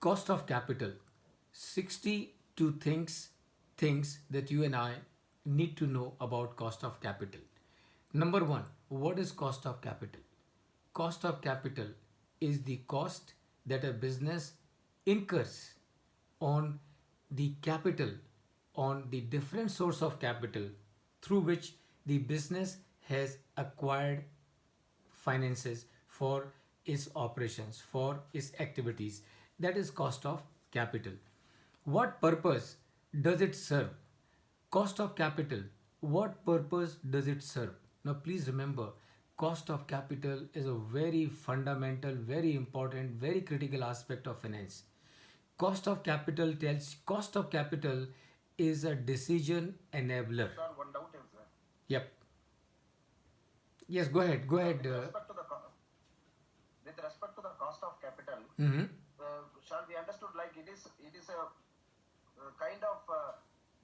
Cost of capital. 62 things that you and I need to know about cost of capital. Number one, what is cost of capital? Cost of capital is the cost that a business incurs on the capital, on the different source of capital through which the business has acquired finances for its operations, for its activities. That is cost of capital. What purpose does it serve? Cost of capital. What purpose does it serve? Now, please remember, cost of capital is a very fundamental, very important, very critical aspect of finance. Cost of capital is a decision enabler. Sir, one doubt is there. Yep. Yes, go ahead. Go ahead. With respect to the cost of capital, Mhm. shall be understood like it is a kind of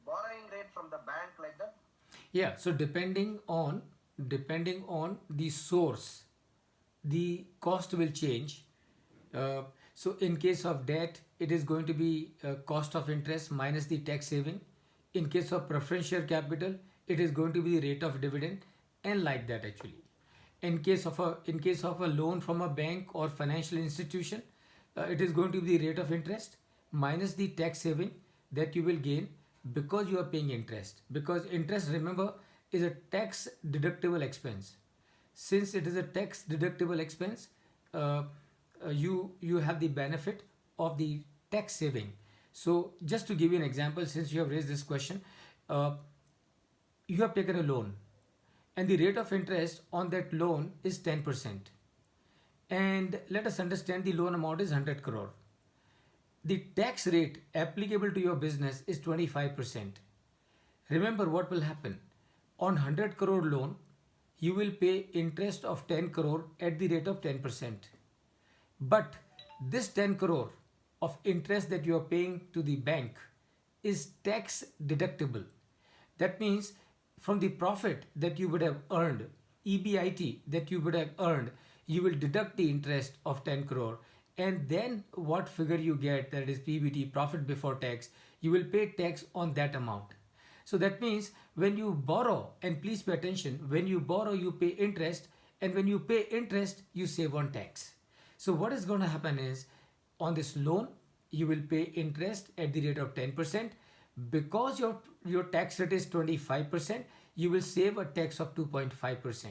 borrowing rate from the bank like that? Yeah, so depending on the source, the cost will change. So in case of debt, it is going to be cost of interest minus the tax saving. In case of preferential capital, it is going to be the rate of dividend, and like that actually. In case of a loan from a bank or financial institution, it is going to be the rate of interest minus the tax saving that you will gain because you are paying interest. Because interest, remember, is a tax deductible expense. Since it is a tax deductible expense, you have the benefit of the tax saving. So just to give you an example, since you have raised this question, uh, you have taken a loan and the rate of interest on that loan is 10%, and let us understand the loan amount is 100 crore. The tax rate applicable to your business is 25%. Remember what will happen. On 100 crore loan, you will pay interest of 10 crore at the rate of 10%. But this 10 crore of interest that you are paying to the bank is tax deductible. That means from the profit that you would have earned, EBIT that you would have earned, you will deduct the interest of 10 crore, and then what figure you get, that is PBT, profit before tax, you will pay tax on that amount. So that means when you borrow, and please pay attention, when you borrow you pay interest, and when you pay interest you save on tax. So what is going to happen is, on this loan you will pay interest at the rate of 10%. Because your tax rate is 25%, you will save a tax of 2.5%.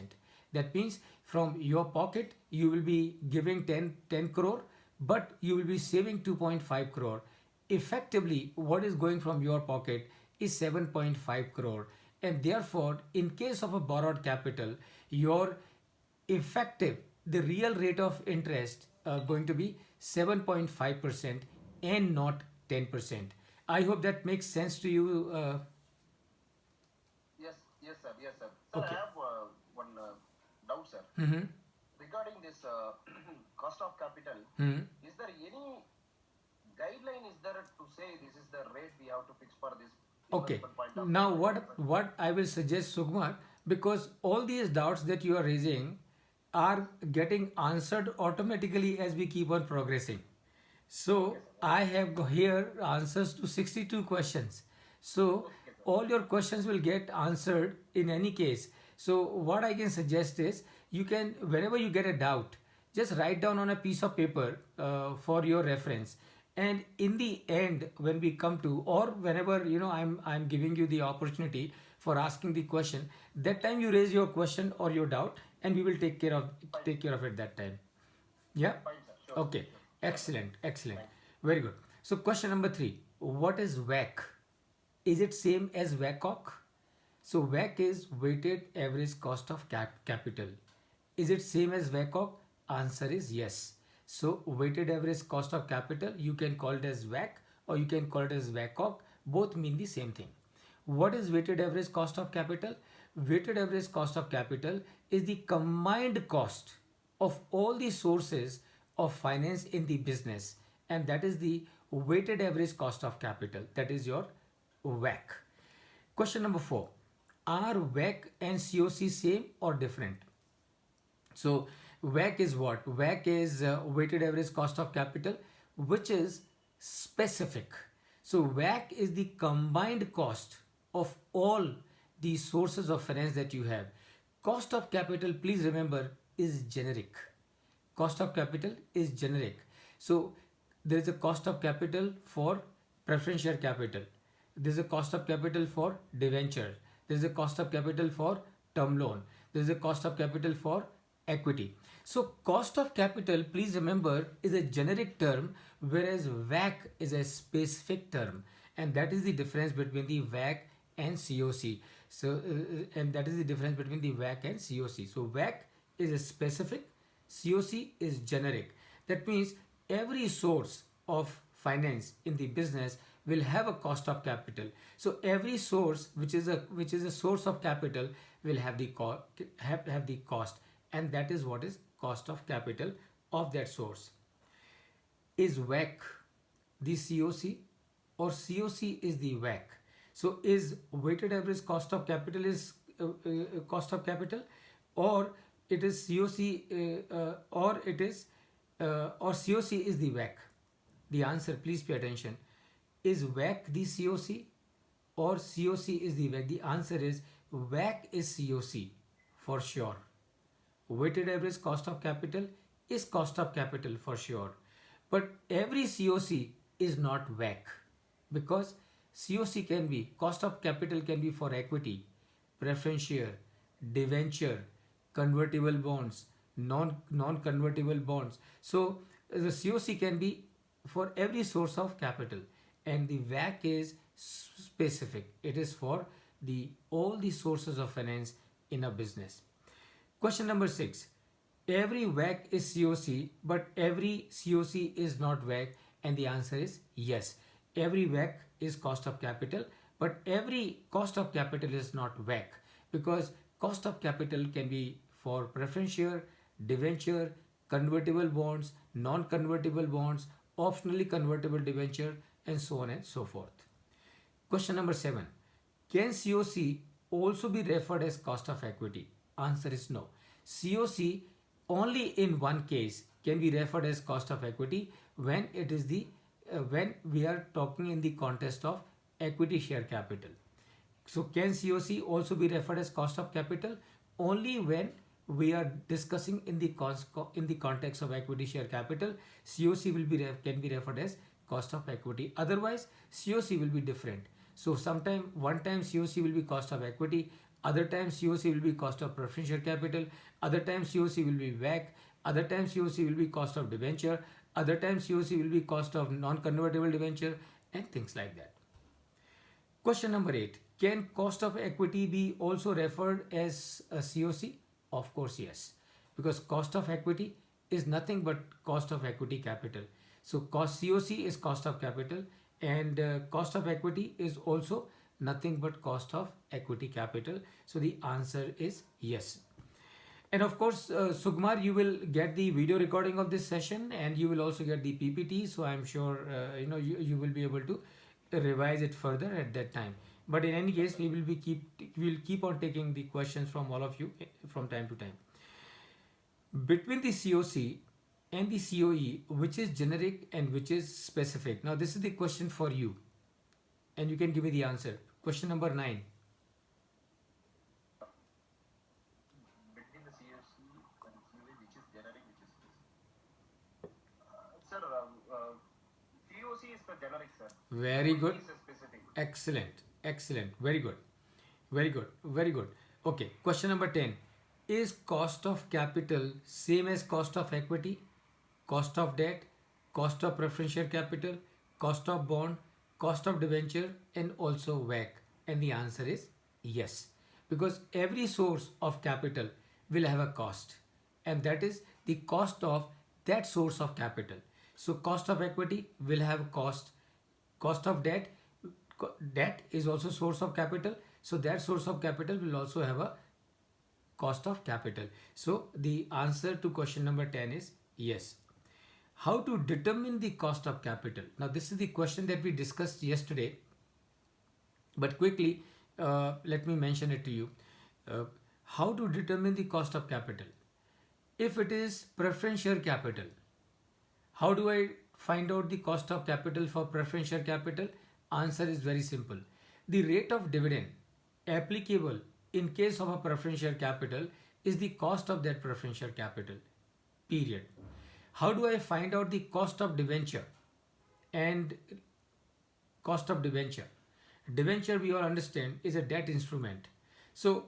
That means from your pocket you will be giving 10 crore, but you will be saving 2.5 crore. Effectively, what is going from your pocket is 7.5 crore, and therefore in case of a borrowed capital, your effective, the real rate of interest going to be 7.5% and not 10%. I hope that makes sense to you. Yes, sir. Yes, sir. Sir, Okay. I have one doubt, sir. Mm-hmm. Regarding this cost of capital, Mm-hmm. is there any guideline is there to say this is the rate we have to fix for this Okay. investment point of Now, view? what I will suggest, Sugmar, because all these doubts that you are raising are getting answered automatically as we keep on progressing. So Okay, sir. I have here answers to 62 questions. So Okay, sir. all your questions will get answered in any case. So what I can suggest is, you can, whenever you get a doubt, just write down on a piece of paper for your reference. And in the end, when we come to, or whenever I'm giving you the opportunity for asking the question, that time you raise your question or your doubt, and we will take care of it that time. Yeah. Fine, sir. Sure, Okay. sure. Sure, sir. Excellent. Excellent. Thank you. Very good. So question number 3. What is WACC? Is it same as WACOC? So WACC is weighted average cost of capital. Is it same as WACOC? Answer is yes. So weighted average cost of capital, you can call it as WACC or you can call it as WACOC. Both mean the same thing. What is weighted average cost of capital? Weighted average cost of capital is the combined cost of all the sources of finance in the business, and that is the weighted average cost of capital. That is your WACC. Question number 4. Are WACC and COC same or different? So WACC is what? WACC is weighted average cost of capital, which is specific. So WACC is the combined cost of all the sources of finance that you have. Cost of capital, please remember, is generic. Cost of capital is generic. So there is a cost of capital for preference share capital. There is a cost of capital for debenture. There is a cost of capital for term loan. There is a cost of capital for equity. So cost of capital, please remember, is a generic term, whereas WACC is a specific term, and that is the difference between the WACC and COC. So and that is the difference between the WACC and COC. So WACC is a specific, COC is generic. That means every source of finance in the business will have a cost of capital. So every source which is a source of capital will have the have the cost, and that is what is cost of capital of that source. Is WACC the COC, or COC is the WACC? So is weighted average cost of capital is cost of capital, or it is COC, or it is or COC is the WACC? The answer, please pay attention. Is WACC the COC, or COC is the WACC? The answer is WACC is COC for sure. Weighted average cost of capital is cost of capital for sure. But every COC is not WACC, because COC can be, cost of capital can be for equity, preference share, debenture, convertible bonds, non-convertible bonds. So the COC can be for every source of capital, and the WACC is specific. It is for the all the sources of finance in a business. Question number 6. Every WACC is COC, but every COC is not WACC, and the answer is yes. Every WACC is cost of capital, but every cost of capital is not WACC, because cost of capital can be for preference share, debenture, convertible bonds, non-convertible bonds, optionally convertible debenture, and so on and so forth. Question number 7. Can COC also be referred as cost of equity? Answer is no. COC only in one case can be referred as cost of equity, when it is the when we are talking in the context of equity share capital. So can COC also be referred as cost of capital? Only when we are discussing in the context of equity share capital, COC will be can be referred as cost of equity. Otherwise, COC will be different. So one time COC will be cost of equity, other times COC will be cost of preference share capital, other times COC will be WACC, other times COC will be cost of debenture, other times COC will be cost of non-convertible debenture, and things like that. Question number 8. Can cost of equity be also referred as a COC? Of course, yes. Because cost of equity is nothing but cost of equity capital. So COC is cost of capital, and cost of equity is also nothing but cost of equity capital. So the answer is yes. And of course, Sugmar, you will get the video recording of this session, and you will also get the PPT. So I'm sure you will be able to revise it further at that time. But in any case, we will keep on taking the questions from all of you from time to time. Between the COC and the COE, which is generic and which is specific? Now this is the question for you, and you can give me the answer. Question number 9. Between the COC and COE, which is generic, which is specific? Sir, COC is the generic, sir. Very good. COE is a specific. Excellent. Very good. Okay. Question number 10. Is cost of capital same as cost of equity, cost of debt, cost of preference share capital, cost of bond, cost of debenture, and also WACC? And the answer is yes, because every source of capital will have a cost, and that is the cost of that source of capital. So cost of equity will have a cost of debt is also source of capital, so that source of capital will also have a cost of capital. So the answer to question number 10 is yes. How to determine the cost of capital? Now this is the question that we discussed yesterday, but quickly let me mention it to you. How to determine the cost of capital? If it is preference share capital, how do I find out the cost of capital for preference share capital? Answer is very simple. The rate of dividend applicable in case of a preference share capital is the cost of that preference share capital. Period. How do I find out the cost of debenture and cost of debenture? Debenture, we all understand, is a debt instrument. So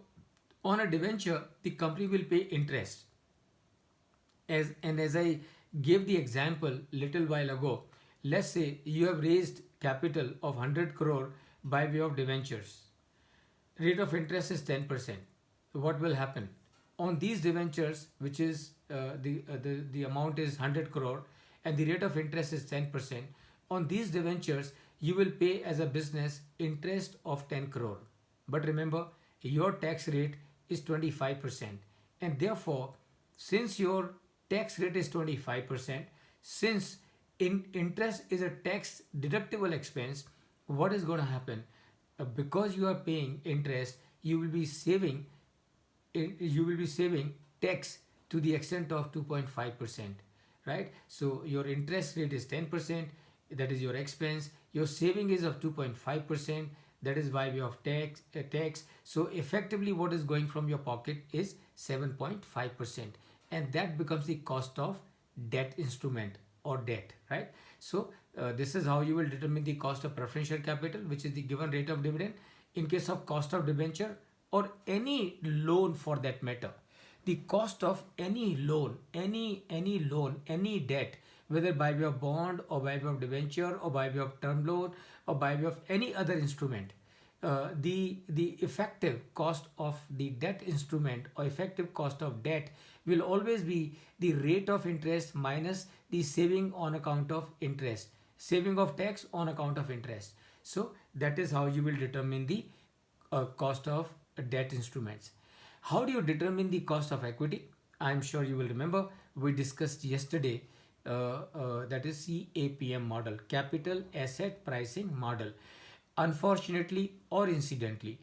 on a debenture, the company will pay interest. As I gave the example little while ago, let's say you have raised capital of 100 crore by way of debentures. Rate of interest is 10%. What will happen? On these debentures, which is the amount is 100 crore and the rate of interest is 10%, on these debentures, you will pay as a business interest of 10 crore. But remember, your tax rate is 25%. And therefore, since your tax rate is 25%, since interest is a tax deductible expense, what is going to happen? Because you are paying interest, you will be saving tax to the extent of 2.5%, right? So your interest rate is 10%, that is your expense. Your saving is of 2.5%, that is by way of tax. So effectively what is going from your pocket is 7.5%, and that becomes the cost of debt instrument or debt, right? So this is how you will determine the cost of preference share capital, which is the given rate of dividend. In case of cost of debenture or any loan for that matter, the cost of any loan, any debt, whether by way of bond or by way of debenture or by way of term loan or by way of any other instrument, the effective cost of the debt instrument or effective cost of debt will always be the rate of interest minus the saving on account of interest, saving of tax on account of interest. So that is how you will determine the cost of debt instruments. How do you determine the cost of equity? I'm sure you will remember we discussed yesterday, that is CAPM model, capital asset pricing model. Unfortunately or incidentally,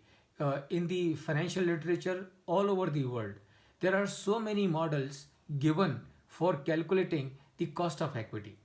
in the financial literature all over the world, there are so many models given for calculating the cost of equity.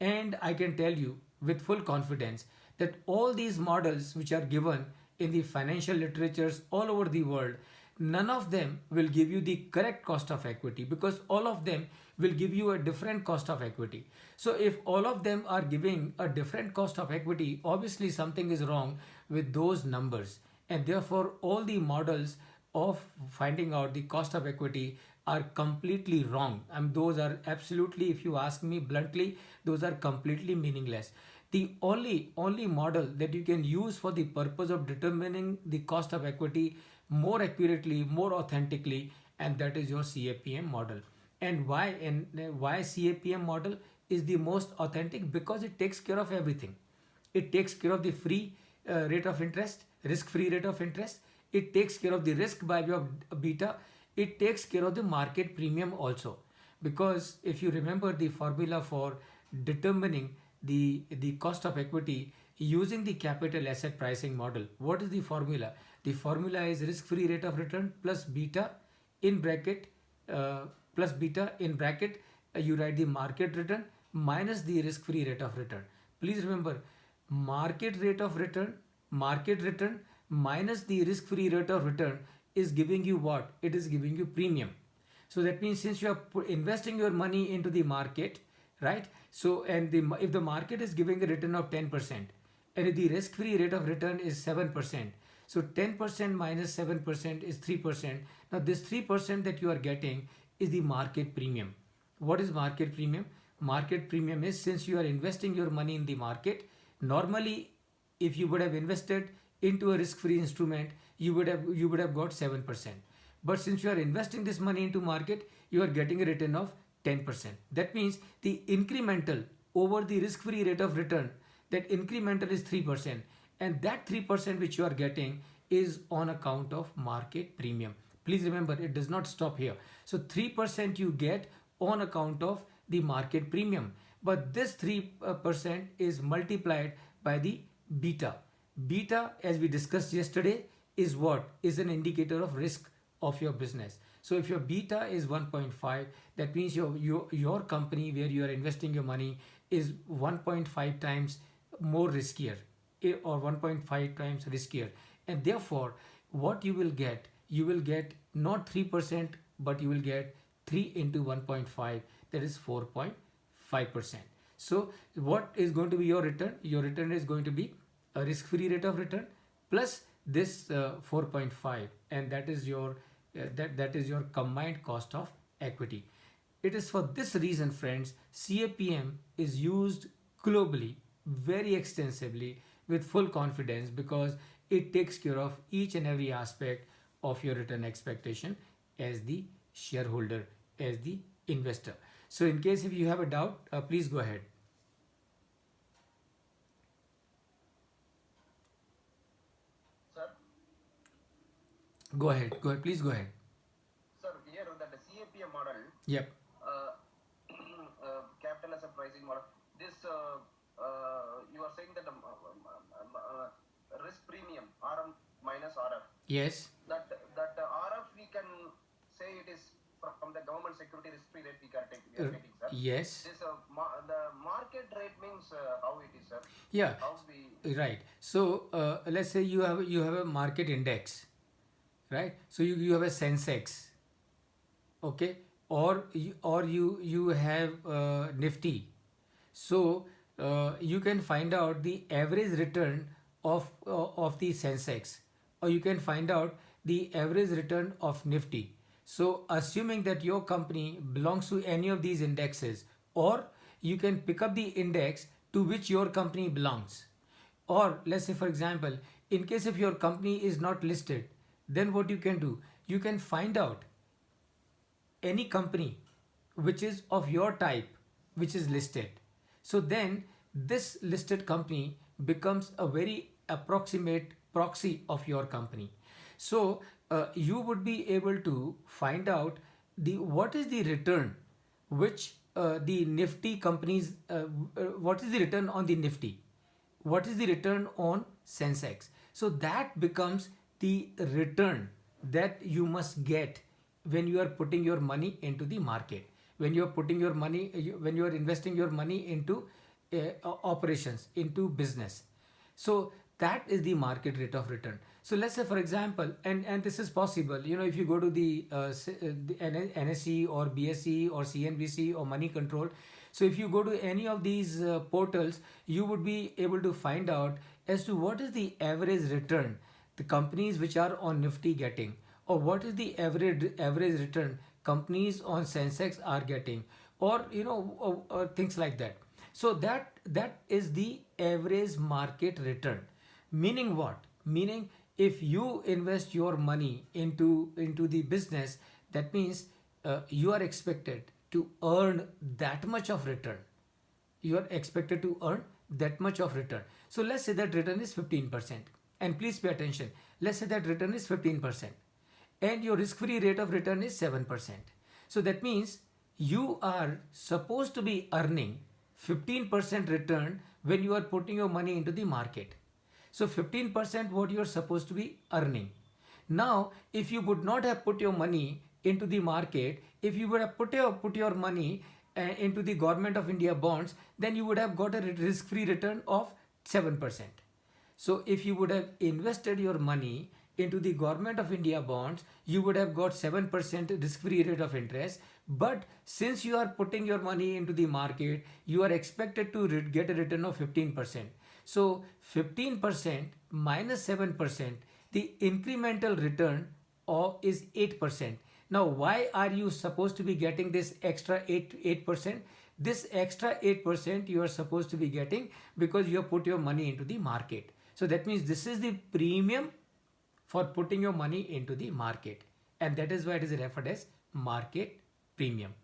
And I can tell you with full confidence that all these models which are given in the financial literatures all over the world, none of them will give you the correct cost of equity, because all of them will give you a different cost of equity. So if all of them are giving a different cost of equity, obviously something is wrong with those numbers, and therefore all the models of finding out the cost of equity are completely wrong. And those are absolutely, if you ask me bluntly, those are completely meaningless. The only model that you can use for the purpose of determining the cost of equity more accurately, more authentically, and that is your CAPM model. And why CAPM model is the most authentic? Because it takes care of everything. It takes care of the free rate of interest, risk-free rate of interest. It takes care of the risk by way of beta. It takes care of the market premium also. Because if you remember the formula for determining the cost of equity using the capital asset pricing model, what is the formula? The formula is risk-free rate of return plus beta in bracket, you write the market return minus the risk-free rate of return. Please remember, market return minus the risk-free rate of return is giving you what? It is giving you premium. So that means since you are investing your money into the market, right? So if the market is giving a return of 10% and if the risk-free rate of return is 7%, so 10% minus 7% is 3%. Now this 3% that you are getting is the market premium. What is market premium? Market premium is, since you are investing your money in the market, normally if you would have invested into a risk-free instrument, you would have got 7%. But since you are investing this money into market, you are getting a return of 10%. That means the incremental over the risk-free rate of return, that incremental is 3%. And that 3% which you are getting is on account of market premium. Please remember, it does not stop here. So 3% you get on account of the market premium. But this 3% is multiplied by the beta. Beta, as we discussed yesterday, is what? Is an indicator of risk of your business. So if your beta is 1.5, that means your company where you are investing your money is 1.5 times more riskier, or 1.5 times riskier, and therefore what you will get not 3%, but you will get 3 into 1.5, that is 4.5%. So what is going to be your return? Your return is going to be a risk-free rate of return plus this 4.5, and that is your that is your combined cost of equity. It is for this reason, friends, CAPM is used globally very extensively with full confidence, because it takes care of each and every aspect of your return expectation as the shareholder, as the investor. So in case if you have a doubt, please go ahead. Sir, Go ahead, please go ahead. sir, here that the CAPM model, Yep. uh, capital asset pricing model. This you are saying that the risk premium RM minus RF. Yes. That RF we can say it is from the government security risk free rate we are taking, sir. Yes. This the market rate means how it is, sir. Yeah. How we Right. So let's say you have a market index, right? So you have a Sensex, okay, or you have Nifty. So you can find out the average return of the Sensex, or you can find out the average return of Nifty. So assuming that your company belongs to any of these indexes, or you can pick up the index to which your company belongs. Or let's say, for example, in case if your company is not listed, then what you can do, you can find out any company which is of your type, which is listed. So then this listed company becomes a very approximate proxy of your company. So you would be able to find out the what is the return which the Nifty companies, what is the return on the Nifty, what is the return on Sensex. So that becomes the return that you must get when you are putting your money into the market, when you are putting your money, when you are investing your money into operations, into business. So that is the market rate of return. So let's say, for example, and this is possible, you know, if you go to the NSE or BSE or CNBC or Money Control. So if you go to any of these portals, you would be able to find out as to what is the average return the companies which are on Nifty getting, or what is the average return companies on Sensex are getting, or you know, or things like that. So that is the average market return. Meaning what? Meaning if you invest your money into the business, that means you are expected to earn that much of return. You are expected to earn that much of return. So let's say that return is 15%. And please pay attention. Let's say that return is 15%. And your risk-free rate of return is 7%. So that means you are supposed to be earning 15% return when you are putting your money into the market. So 15% what you are supposed to be earning. Now, if you would not have put your money into the market, if you would have put your money into the Government of India bonds, then you would have got a risk-free return of 7%. So if you would have invested your money into the Government of India bonds, you would have got 7% risk-free rate of interest. But since you are putting your money into the market, you are expected to get a return of 15%. So 15% minus 7%, the incremental return is 8%. Now, why are you supposed to be getting this extra 8%? This extra 8% you are supposed to be getting because you have put your money into the market. So that means this is the premium for putting your money into the market, and that is why it is referred as market premium.